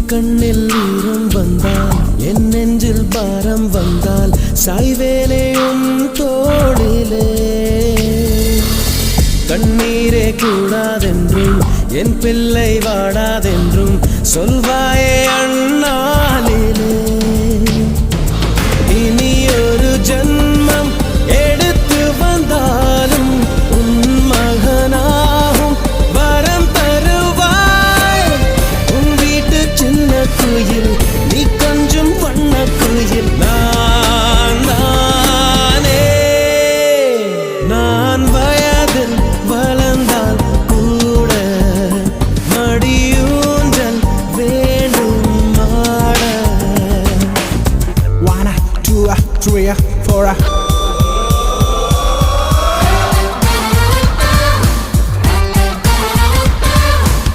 கண்ணில் ஈரம் வந்தால் என் நெஞ்சில் பாரம் வந்தால் சாய்வேனே உன் தோளிலே கண்ணீரே கூடாதென்றும் என் பிள்ளை வாடாதென்றும் சொல்வாயே